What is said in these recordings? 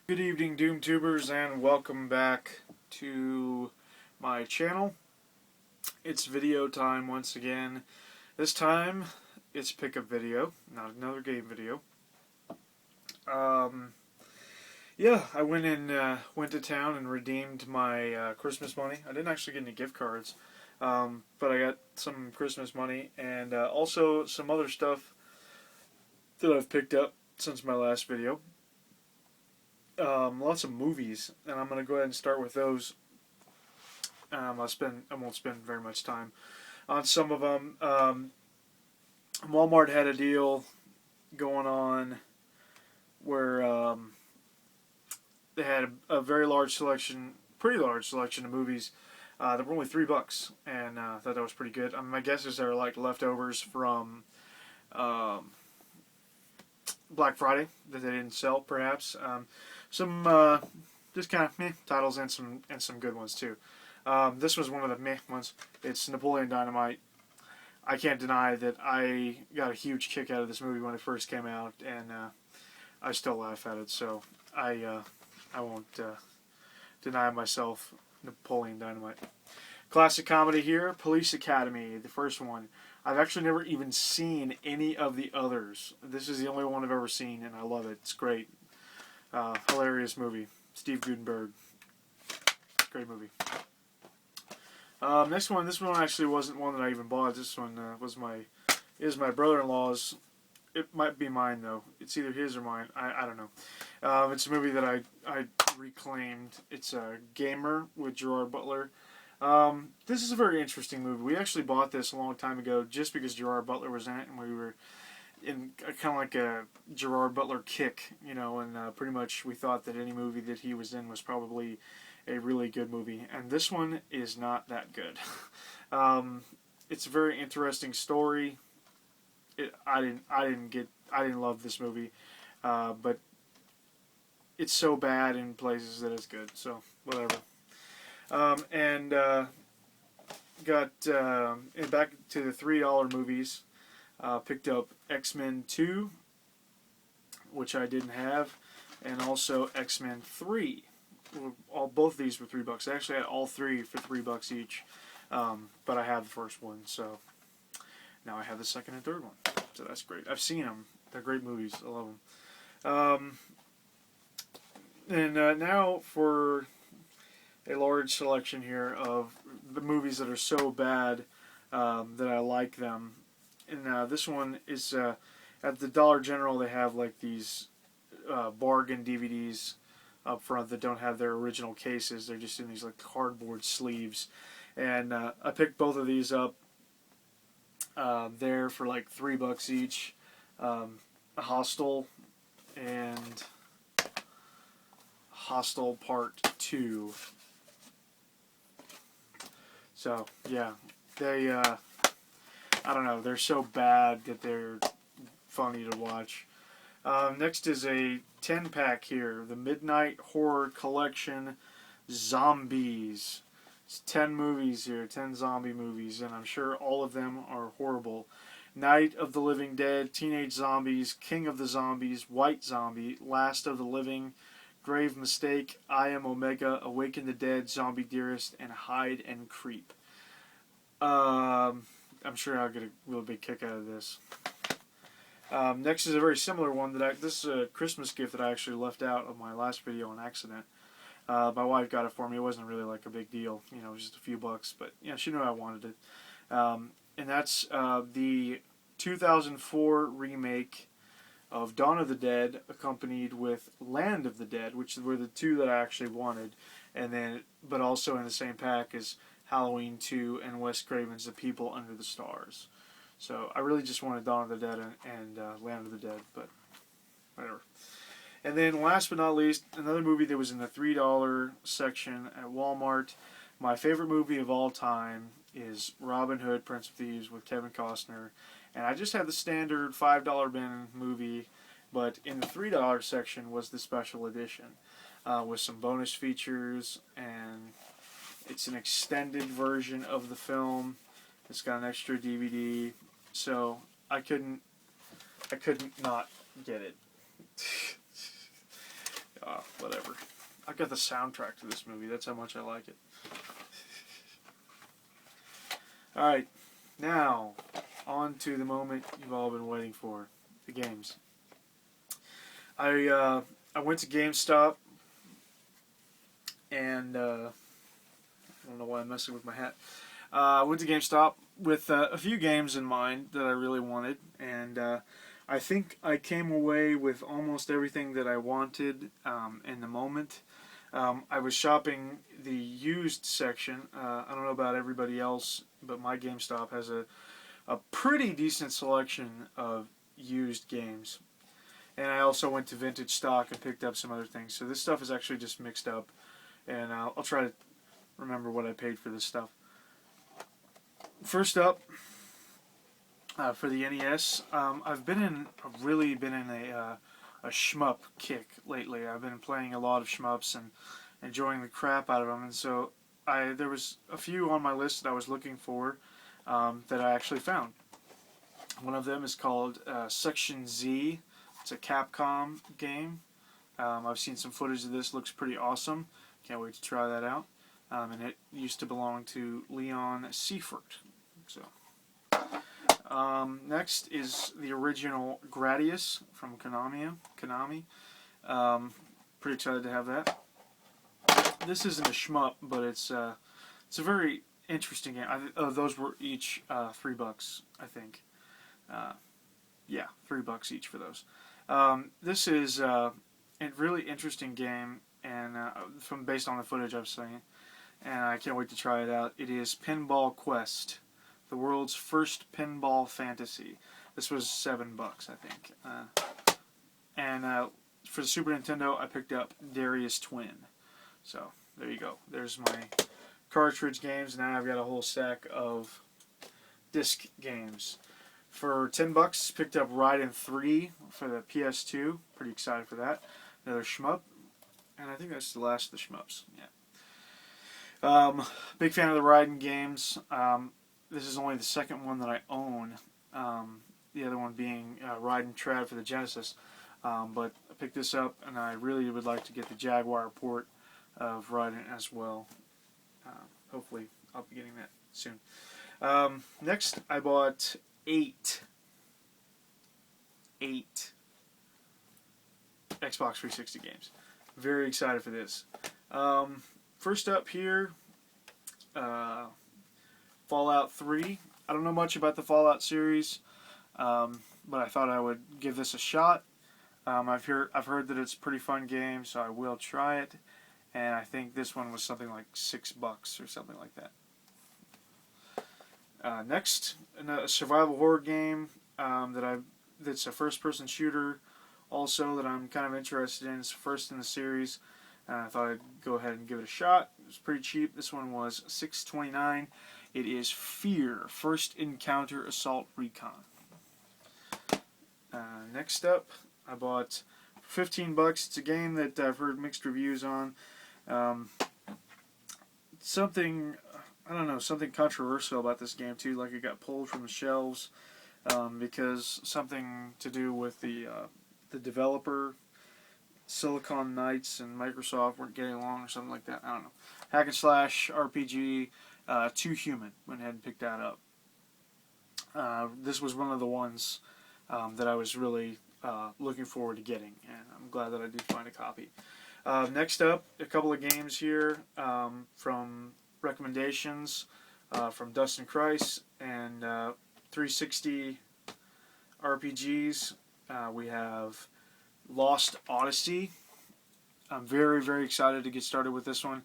Good evening, DoomTubers, and welcome back to my channel. It's video time once again. This time, it's pickup video, not another game video. Um, yeah, I went to town and redeemed my Christmas money. I didn't actually get any gift cards, but I got some Christmas money and also some other stuff that I've picked up since my last video. Lots of movies, and I'm gonna go ahead and start with those. I won't spend very much time on some of them. Walmart had a deal going on where they had a very large selection, pretty large selection of movies that were only $3, and I thought that was pretty good. My guess is they're like leftovers from um, Black Friday that they didn't sell, perhaps. Some just kind of meh titles and some good ones too. This was one of the meh ones. It's Napoleon Dynamite. I can't deny that I got a huge kick out of this movie when it first came out, and I still laugh at it. So I won't deny myself Napoleon Dynamite. Classic comedy here, Police Academy, the first one. I've actually never even seen any of the others. This is the only one I've ever seen, and I love it. It's great. Hilarious movie. Steve Guttenberg. Great movie. Next one. This one actually wasn't one that I even bought. This one is my brother-in-law's. It might be mine though. It's either his or mine. I don't know. It's a movie that I reclaimed. It's a Gamer with Gerard Butler. This is a very interesting movie. We actually bought this a long time ago just because Gerard Butler was in it, and we were in kind of like a Gerard Butler kick, and pretty much we thought that any movie that he was in was probably a really good movie, and this one is not that good. It's a very interesting story. I didn't love this movie, but it's so bad in places that it's good. So whatever. And got back to the $3 movies. Picked up X-Men 2, which I didn't have, and also X-Men 3. Both of these were $3. I actually had all three for $3 each, but I have the first one, so now I have the second and third one. So that's great. I've seen them. They're great movies. I love them. And now for a large selection here of the movies that are so bad that I like them. And this one is at the Dollar General. They have like these bargain DVDs up front that don't have their original cases. They're just in these like cardboard sleeves. And I picked both of these up there for like $3 each. Hostel and Hostel Part 2. So yeah, they I don't know, they're so bad that they're funny to watch. Next is a 10-pack here, the Midnight Horror Collection Zombies. It's 10 movies here, 10 zombie movies, and I'm sure all of them are horrible. Night of the Living Dead, Teenage Zombies, King of the Zombies, White Zombie, Last of the Living, Grave Mistake, I Am Omega, Awaken the Dead, Zombie Dearest, and Hide and Creep. I'm sure I'll get a real big kick out of this. Next is a very similar one this is a Christmas gift that I actually left out of my last video on accident. My wife got it for me. It wasn't really like a big deal, it was just a few bucks, but she knew I wanted it. And that's the 2004 remake of Dawn of the Dead, accompanied with Land of the Dead, which were the two that I actually wanted, but also in the same pack as Halloween 2 and Wes Craven's The People Under the Stars. So I really just wanted Dawn of the Dead and Land of the Dead, but whatever. And then last but not least, another movie that was in the $3 section at Walmart. My favorite movie of all time is Robin Hood, Prince of Thieves with Kevin Costner. And I just had the standard $5 bin movie, but in the $3 section was the special edition with some bonus features, and it's an extended version of the film. It's got an extra DVD, so I couldn't not get it. Whatever. I got the soundtrack to this movie. That's how much I like it. Alright, now, on to the moment you've all been waiting for. The games. I went to GameStop, and I don't know why I'm messing with my hat. I went to GameStop with a few games in mind that I really wanted, and I think I came away with almost everything that I wanted in the moment. I was shopping the used section. I don't know about everybody else, but my GameStop has a pretty decent selection of used games. And I also went to Vintage Stock and picked up some other things. So this stuff is actually just mixed up, and I'll try to remember what I paid for this stuff. First up, for the NES, I've really been in a shmup kick lately. I've been playing a lot of shmups and enjoying the crap out of them, and so there was a few on my list that I was looking for that I actually found. One of them is called Section Z. It's a Capcom game. I've seen some footage of this. Looks pretty awesome. Can't wait to try that out. And it used to belong to Leon Seifert. So. Next is the original Gradius from Konami. Pretty excited to have that. This isn't a shmup, but it's a very interesting game. Those were each $3, I think. Yeah, $3 each for those. This is a really interesting game, and based on the footage I've seen, and I can't wait to try it out. It is Pinball Quest, the world's first pinball fantasy. This was $7, I think. And for the Super Nintendo, I picked up Darius Twin. So there you go. There's my cartridge games. Now I've got a whole stack of disc games. For $10, picked up Raiden 3 for the PS2. Pretty excited for that. Another shmup. And I think that's the last of the shmups. Yeah. Big fan of the Raiden games. This is only the second one that I own. The other one being Raiden Trad for the Genesis. But I picked this up, and I really would like to get the Jaguar port of Raiden as well. Hopefully, I'll be getting that soon. Next, I bought 8 Xbox 360 games. Very excited for this. First up here, Fallout 3. I don't know much about the Fallout series, but I thought I would give this a shot. I've heard that it's a pretty fun game, so I will try it. And I think this one was something like $6 or something like that. Next, a survival horror game that's a first-person shooter, also that I'm kind of interested in. It's first in the series. I thought I'd go ahead and give it a shot. It was pretty cheap. This one was $6.29. It is Fear: First Encounter Assault Recon. Next up, I bought $15. It's a game that I've heard mixed reviews on. Something controversial about this game too. Like it got pulled from the shelves because something to do with the developer, Silicon Knights, and Microsoft weren't getting along or something like that. I don't know. Hack and slash RPG. Too Human. Went ahead and picked that up. This was one of the ones that I was really looking forward to getting, and I'm glad that I did find a copy. Next up, a couple of games here from recommendations from Dustin Kreis and 360 RPGs. We have Lost Odyssey. I'm very, very excited to get started with this one.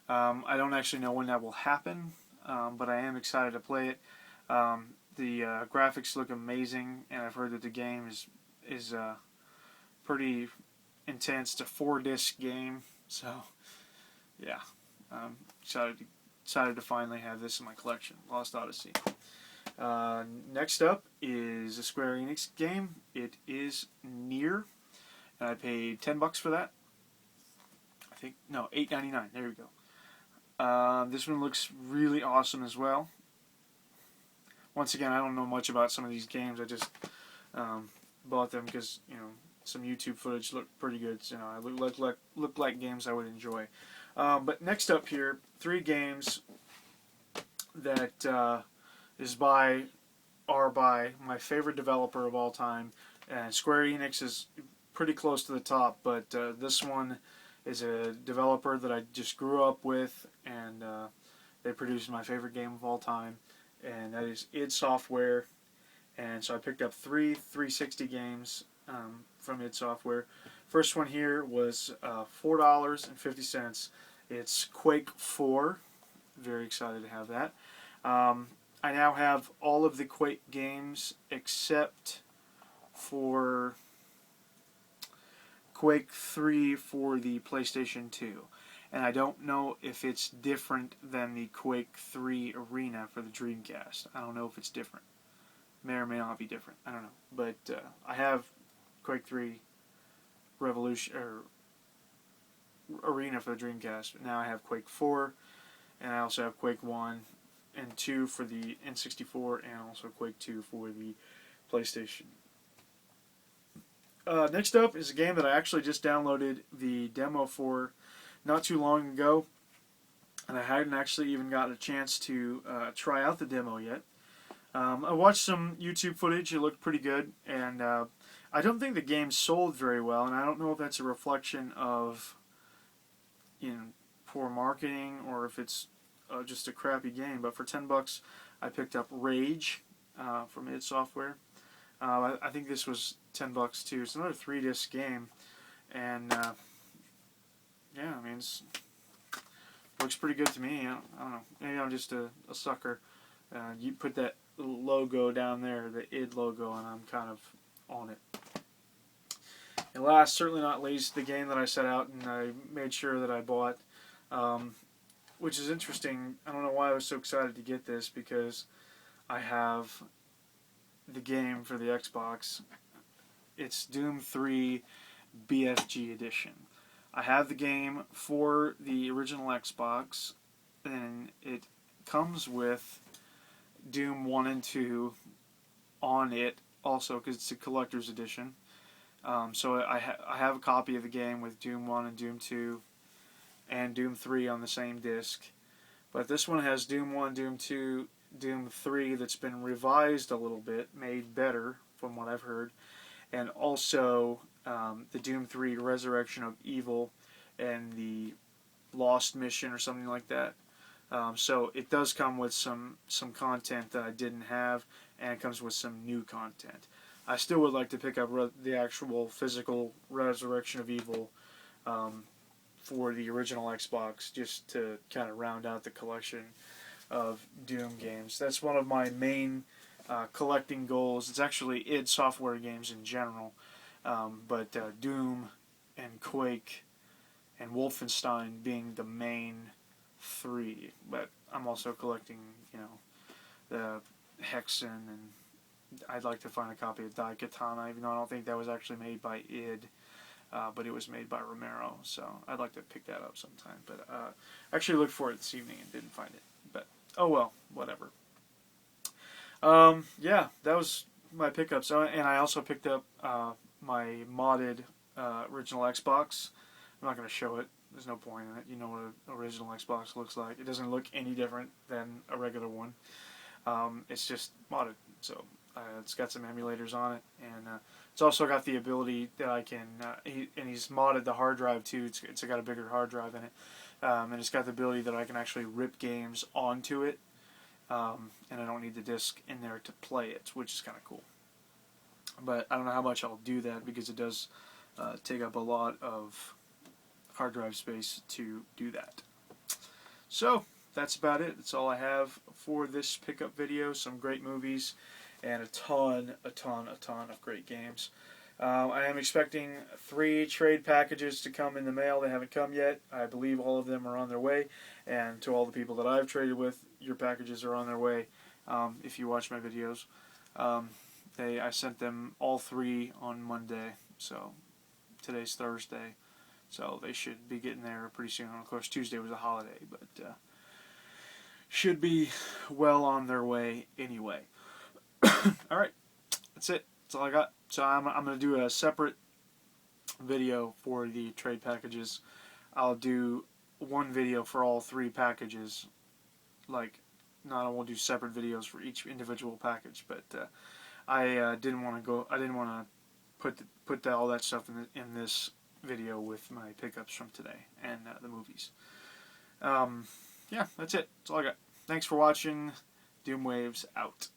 I don't actually know when that will happen, but I am excited to play it. The graphics look amazing, and I've heard that the game is pretty intense. It's a 4-disc game, so yeah, I'm excited to finally have this in my collection. Lost Odyssey. Next up is a Square Enix game. It is Nier, and I paid $10 for that. I think no, $8.99. There we go. This one looks really awesome as well. Once again, I don't know much about some of these games. I just bought them because some YouTube footage looked pretty good. You know, it looked like games I would enjoy. But next up here, 3 games that are by my favorite developer of all time, and Square Enix is pretty close to the top. But this one is a developer that I just grew up with, and they produced my favorite game of all time, and that is id Software. And so I picked up 3 360 games from id Software. First one here was $4.50. It's Quake 4. Very excited to have that. I now have all of the Quake games except for Quake 3 for the PlayStation 2. And I don't know if it's different than the Quake 3 Arena for the Dreamcast. I don't know if it's different. May or may not be different. I don't know. But I have Quake 3 Revolution or Arena for the Dreamcast. Now I have Quake 4, and I also have Quake 1 and 2 for the N64, and also Quake 2 for the PlayStation. Next up is a game that I actually just downloaded the demo for not too long ago, and I hadn't actually even gotten a chance to try out the demo yet. I watched some YouTube footage. It looked pretty good, and I don't think the game sold very well, and I don't know if that's a reflection of poor marketing or if it's just a crappy game. But for $10, I picked up Rage from id Software. I think this was $10 too. It's another 3-disc game, and yeah, I mean, it looks pretty good to me. I don't know. Maybe I'm just a sucker. You put that logo down there, the id logo, and I'm kind of on it. And last, certainly not least, the game that I set out and I made sure that I bought, which is interesting. I don't know why I was so excited to get this, because I have the game for the Xbox. It's Doom 3 BFG Edition. I have the game for the original Xbox, and it comes with Doom 1 and 2 on it also, because it's a collector's edition. So I have a copy of the game with Doom 1 and Doom 2 and Doom 3 on the same disc. But this one has Doom 1, Doom 2, Doom 3 that's been revised a little bit, made better from what I've heard, and also the Doom 3 Resurrection of Evil and the Lost Mission or something like that. So it does come with some content that I didn't have, and it comes with some new content. I still would like to pick up the actual physical Resurrection of Evil for the original Xbox, just to kind of round out the collection of Doom games. That's one of my main collecting goals. It's actually id Software games in general, but Doom and Quake and Wolfenstein being the main 3. But I'm also collecting, the Hexen, and I'd like to find a copy of Daikatana, even though I don't think that was actually made by id, but it was made by Romero, so I'd like to pick that up sometime. But I actually looked for it this evening and didn't find it. But oh well, whatever. Yeah, that was my pickups. And I also picked up my modded original Xbox. I'm not going to show it. There's no point in it. You know what an original Xbox looks like. It doesn't look any different than a regular one. It's just modded. So it's got some emulators on it. And it's also got the ability that I can... and he's modded the hard drive too. It's got a bigger hard drive in it. And it's got the ability that I can actually rip games onto it. And I don't need the disc in there to play it, which is kind of cool. But I don't know how much I'll do that, because it does take up a lot of hard drive space to do that. So that's about it. That's all I have for this pickup video. Some great movies and a ton of great games. I am expecting 3 trade packages to come in the mail. They haven't come yet. I believe all of them are on their way. And to all the people that I've traded with, your packages are on their way. If you watch my videos, I sent them all 3 on Monday. So today's Thursday, so they should be getting there pretty soon. Of course, Tuesday was a holiday, but should be well on their way anyway. All right, that's it. That's all I got. So I'm going to do a separate video for the trade packages. I'll do one video for all 3 packages. Like, not I won't do separate videos for each individual package, but I didn't want to go. I didn't want to put all that stuff in this video with my pickups from today and the movies. Yeah, that's it. That's all I got. Thanks for watching. Doomwaves out.